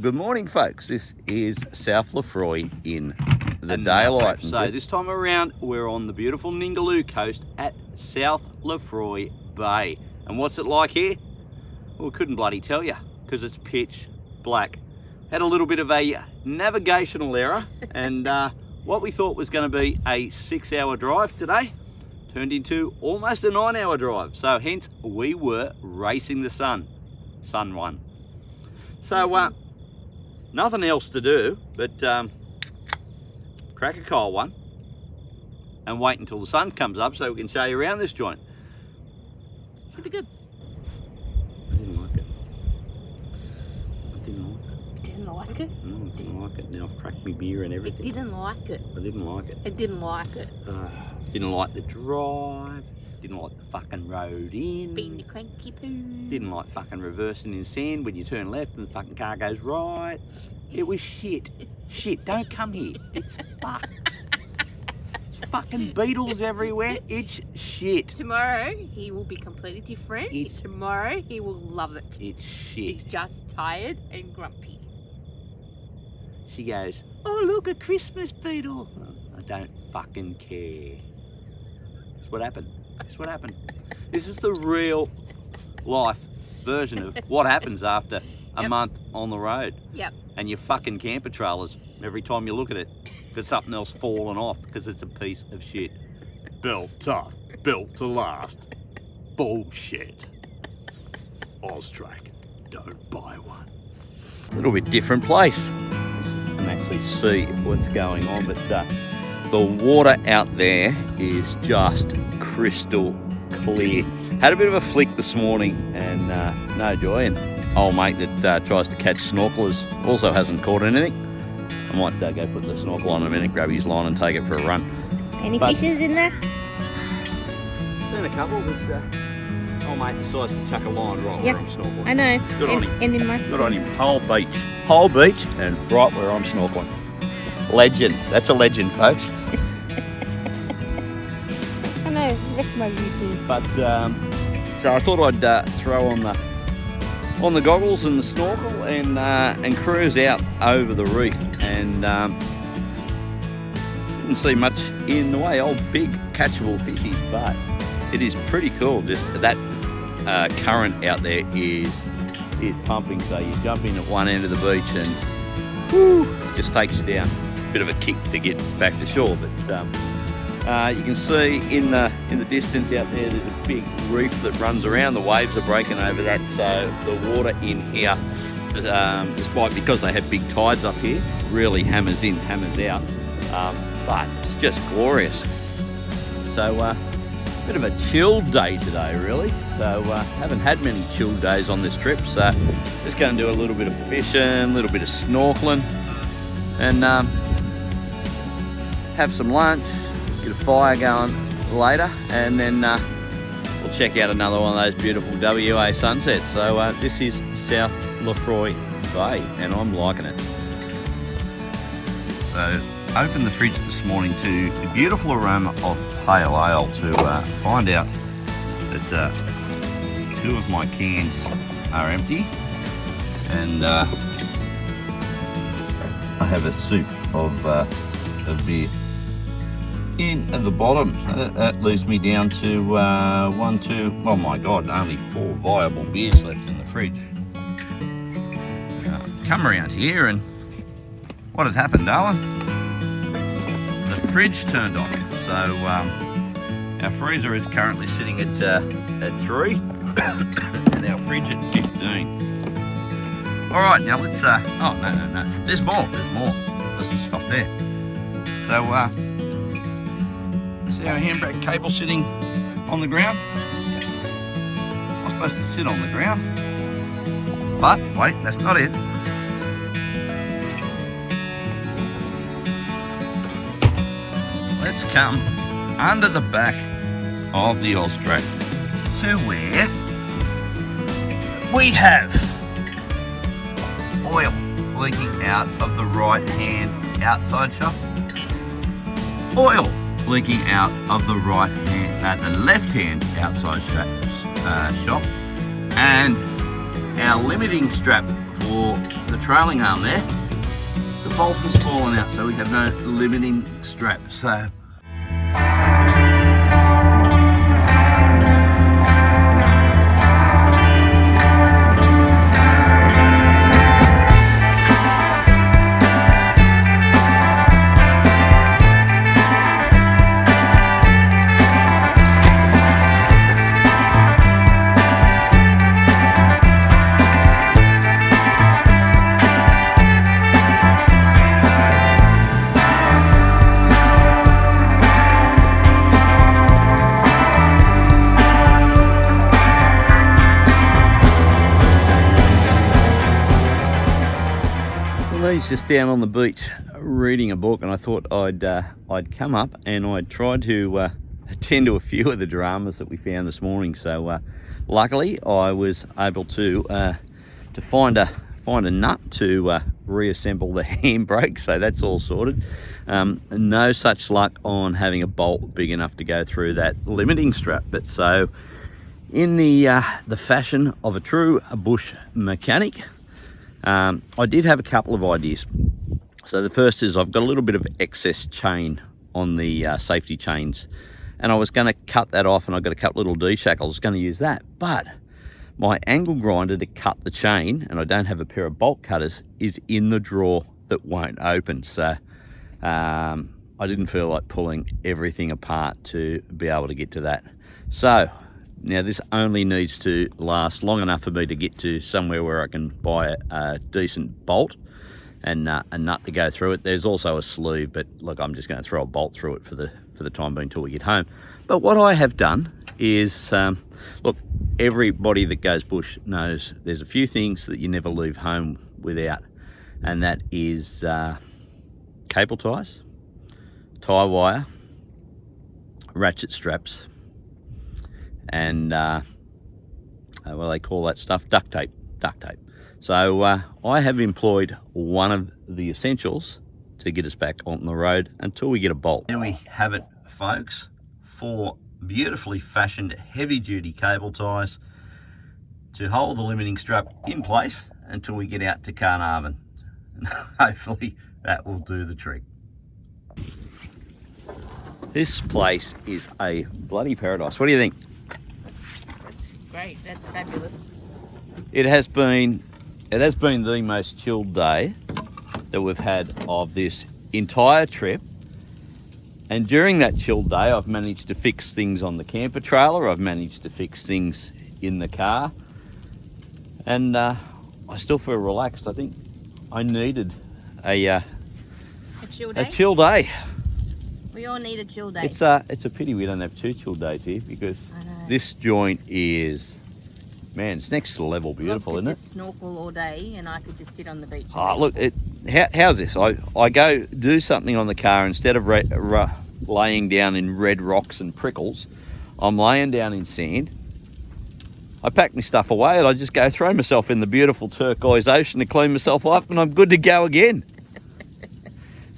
Good morning, folks. This is South Lefroy in the daylight. So this time around, we're on the beautiful Ningaloo coast at South Lefroy Bay. And what's it like here? Well, we couldn't bloody tell you because it's pitch black. Had a little bit of a navigational error, and what we thought was going to be a 6-hour drive today turned into almost a 9-hour drive. So hence we were racing the sun. Sun won. So nothing else to do but crack a cold one and wait until the sun comes up so we can show you around this joint. Should be good. I didn't like it. I didn't like it. Didn't like it? No, I didn't like it. Now I've cracked my beer and everything. It didn't like it. I didn't like it. It didn't like it. Didn't like the drive. Didn't like the fucking road in. Being the cranky poo. Didn't like fucking reversing in sand when you turn left and the fucking car goes right. It was shit. Shit, don't come here. It's fucked. It's fucking beetles everywhere. It's shit. Tomorrow he will be completely different. Tomorrow he will love it. It's shit. He's just tired and grumpy. She goes, oh look, a Christmas beetle. I don't fucking care. That's what happened. That's what happened. This is the real life version of what happens after a month on the road. Yep. And your fucking camper trailers, every time you look at it, got something else falling off because it's a piece of shit. Built tough, built to last. Bullshit. Austrack, don't buy one. A little bit different place. You can actually see what's going on, but the water out there is just crystal clear. Had a bit of a flick this morning and no joy. And old mate that tries to catch snorkelers also hasn't caught anything. I might go put the snorkel on in a minute, grab his line and take it for a run. Any fishes in there? Seen a couple, but old mate decides to chuck a line right where I'm snorkeling. I know. Good on him. And in my Good on him. Whole beach and right where I'm snorkeling. Legend. That's a legend, folks. I know, recognise you too. But so I thought I'd throw on the goggles and the snorkel and cruise out over the reef, and didn't see much in the way of big catchable fishies, but it is pretty cool. Just that current out there is pumping, so you jump in at one end of the beach and whoo, just takes you down. Bit of a kick to get back to shore, but you can see in the distance out there there's a big reef that runs around. The waves are breaking over that, so the water in here, despite because they have big tides up here, really hammers in, hammers out, but it's just glorious. So bit of a chill day today, really. So haven't had many chill days on this trip, so just going to do a little bit of fishing, a little bit of snorkeling, and have some lunch, get a fire going later, and then we'll check out another one of those beautiful WA sunsets. So this is South Lefroy Bay, and I'm liking it. So opened the fridge this morning to the beautiful aroma of pale ale to find out that 2 of my cans are empty, and I have a soup of beer in at the bottom. That leaves me down to oh my god, only 4 viable beers left in the fridge. Come around here, and what had happened, Darwin? The fridge turned off. So our freezer is currently sitting at 3 and our fridge at 15. All right, now let's oh no, there's more. It doesn't stop there. So see our handbrake cable sitting on the ground? I'm supposed to sit on the ground, but wait, that's not it. Let's come under the back of the Austrack to where we have oil leaking out of the right hand outside shop, oil leaking out of the right hand, the left hand outside shop, and our limiting strap for the trailing arm there, the bolt has fallen out, so we have no limiting strap. So he's just down on the beach reading a book, and I thought I'd come up and I'd try to attend to a few of the dramas that we found this morning. So luckily I was able to find a nut to reassemble the handbrake, so that's all sorted. No such luck on having a bolt big enough to go through that limiting strap, but so in the fashion of a true bush mechanic, I did have a couple of ideas. So the first is I've got a little bit of excess chain on the safety chains, and I was going to cut that off, and I've got a couple little D-shackles. I was going to use that, but my angle grinder to cut the chain, and I don't have a pair of bolt cutters, is in the drawer that won't open. So I didn't feel like pulling everything apart to be able to get to that. So now this only needs to last long enough for me to get to somewhere where I can buy a decent bolt and a nut to go through it. There's also a sleeve, but look, I'm just going to throw a bolt through it for the time being until we get home. But what I have done is, look, everybody that goes bush knows there's a few things that you never leave home without, and that is cable ties, tie wire, ratchet straps, and what do they call that stuff? Duct tape. So I have employed one of the essentials to get us back on the road until we get a bolt. There we have it, folks. 4 beautifully fashioned heavy duty cable ties to hold the limiting strap in place until we get out to Carnarvon. And hopefully that will do the trick. This place is a bloody paradise. What do you think? Great, that's fabulous. It has been the most chilled day that we've had of this entire trip. And during that chilled day, I've managed to fix things on the camper trailer. I've managed to fix things in the car. And I still feel relaxed. I think I needed a chill day? A chill day. We all need a chill day. It's a pity we don't have 2 chill days here, because this joint is, man, it's next level beautiful, isn't it? I could just snorkel all day, and I could just sit on the beach. Oh, look, how's this? I go do something on the car, instead of laying down in red rocks and prickles, I'm laying down in sand. I pack my stuff away, and I just go throw myself in the beautiful turquoise ocean to clean myself up, and I'm good to go again.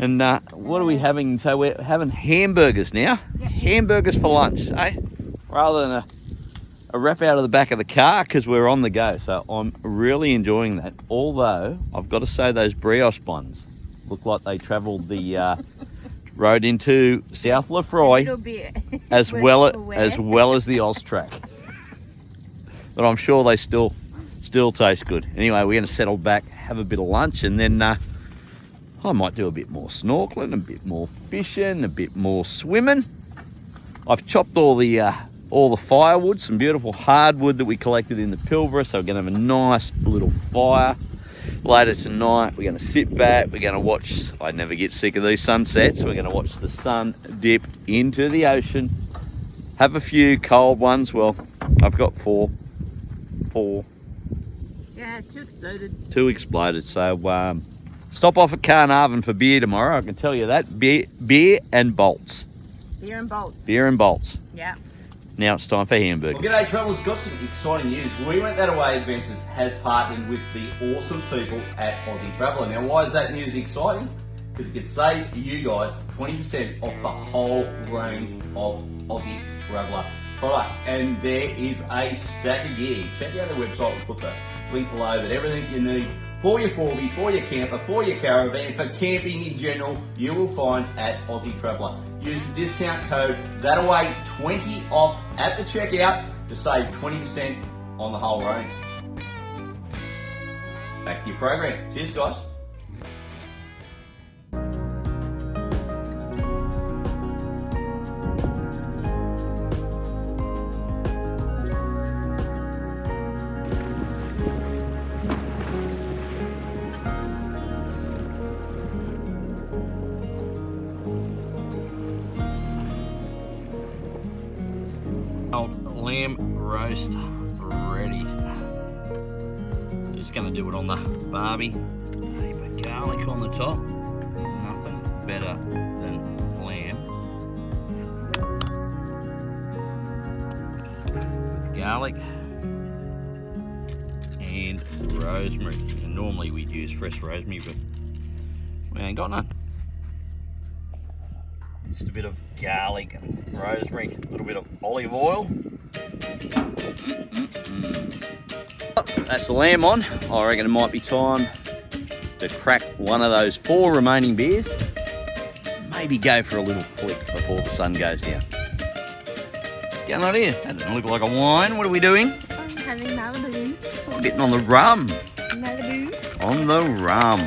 And what are we having? So we're having hamburgers now. Yep. Hamburgers for lunch, eh? Rather than a wrap out of the back of the car, because we're on the go. So I'm really enjoying that. Although I've got to say, those brioche buns look like they travelled the road into South Lefroy, as well as the Austrack. But I'm sure they still taste good. Anyway, we're going to settle back, have a bit of lunch, and then I might do a bit more snorkeling, a bit more fishing, a bit more swimming. I've chopped all the firewood, some beautiful hardwood that we collected in the Pilbara, so we're going to have a nice little fire. Later tonight, we're going to sit back, we're going to watch, I never get sick of these sunsets, we're going to watch the sun dip into the ocean, have a few cold ones. Well, I've got four. Yeah, 2 exploded. 2 exploded, so stop off at Carnarvon for beer tomorrow, I can tell you that. Beer and bolts. Beer and bolts. Beer and bolts. Yeah. Now it's time for hamburgers. Well, g'day travellers, got some exciting news. We Went That Away Adventures has partnered with the awesome people at Aussie Traveller. Now, why is that news exciting? Because it could save you guys 20% off the whole range of Aussie Traveller products. And there is a stack of gear. Check out their website, we'll put the link below, but everything you need for your 4B, for your camper, for your caravan, for camping in general, you will find at Aussie Traveller. Use the discount code THATAWAY20 off at the checkout to save 20% on the whole range. Back to your program. Cheers, guys. Old lamb roast ready. Just gonna do it on the barbie. Leave garlic on the top. Nothing better than lamb with garlic and rosemary. And normally we'd use fresh rosemary, but we ain't got none. Just a bit of garlic and rosemary, a little bit of olive oil. That's the lamb on. I reckon it might be time to crack one of those 4 remaining beers. Maybe go for a little flick before the sun goes down. What's going on here? That doesn't look like a wine. What are we doing? I'm having Malibu. We're getting on the rum. Malibu. On the rum.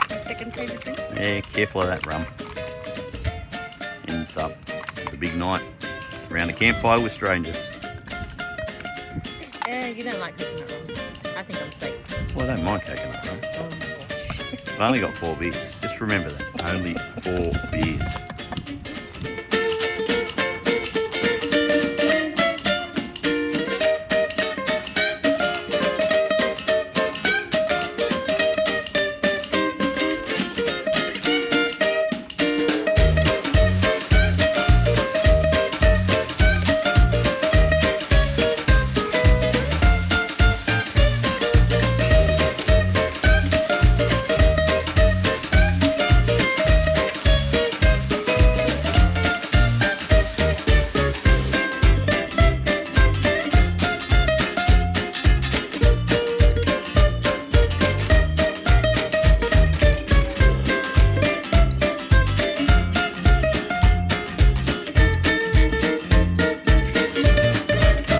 My second favourite drink. Yeah, careful of that rum. Ends up the big night around a campfire with strangers. Yeah, you don't like coconut rum. I think I'm safe. Well, I don't mind coconut rum. Oh my gosh. I've only got 4 beers. Just remember that. Only 4 beers.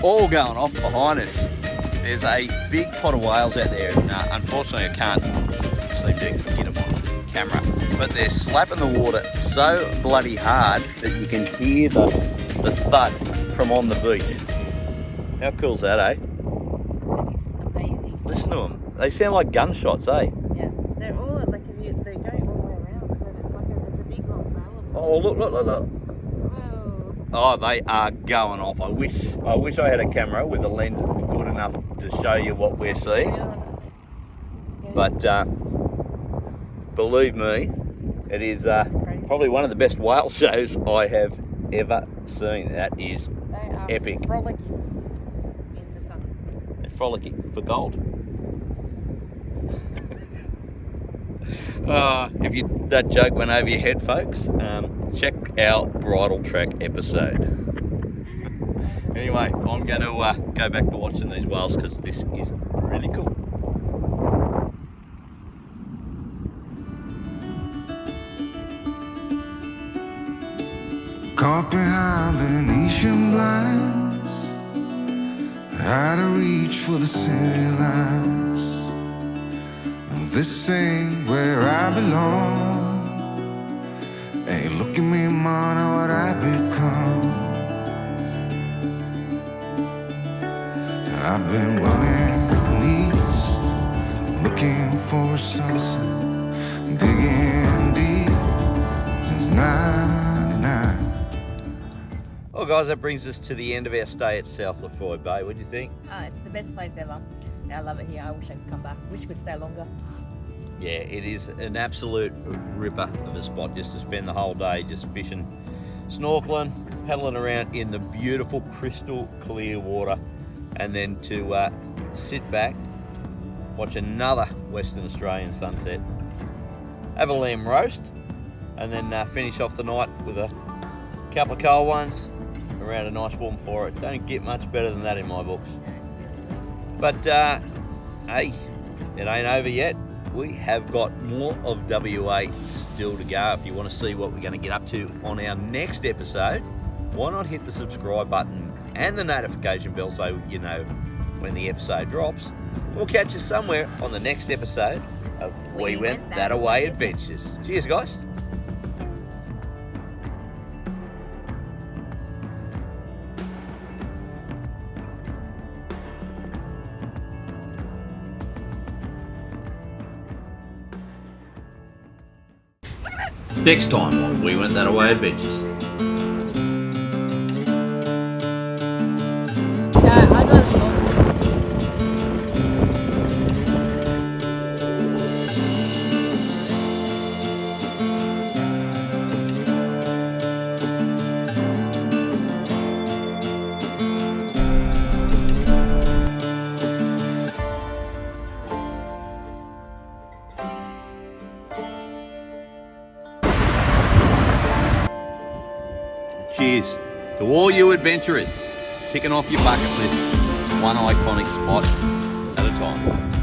All going off behind us. There's a big pot of whales out there, and unfortunately I can't seem to get them on camera, but they're slapping the water so bloody hard that you can hear the thud from on the beach. How cool's that, eh? It's amazing. Listen to them. They sound like gunshots, eh? Yeah, they're all like they're going all the way around, so it's like it's a big long trail of them. Oh, look. Whoa. Oh, they are going off. I wish I had a camera with a lens good enough to show you what we're seeing. But believe me, it is probably one of the best whale shows I have ever seen. That is They are epic. frolicking in the sun. They're frolicking for gold. If that joke went over your head, folks, check our bridle track episode. Anyway, I'm going to go back to watching these whales because this is really cool. Caught behind Venetian blinds, out of reach for the city lights. This ain't where I belong. Hey, look at me, man, what I've become. I've been running east, looking for a sunset, digging deep since '99. Well, guys, that brings us to the end of our stay at South Lefroy Bay. What do you think? Oh, it's the best place ever. I love it here. I wish I could come back. Wish we could stay longer. Yeah, it is an absolute ripper of a spot just to spend the whole day just fishing, snorkeling, paddling around in the beautiful crystal clear water, and then to sit back, watch another Western Australian sunset, have a lamb roast, and then finish off the night with a couple of cold ones around a nice warm fire. It don't get much better than that in my books. But hey, it ain't over yet. we have got more of WA still to go. If you want to see what we're going to get up to on our next episode, why not hit the subscribe button and the notification bell so you know when the episode drops. We'll catch you somewhere on the next episode of We Went That Away Adventures. Cheers, guys. Next time on We Went That Away Adventures. I got a spot. Cheers to all you adventurers ticking off your bucket list, one iconic spot at a time.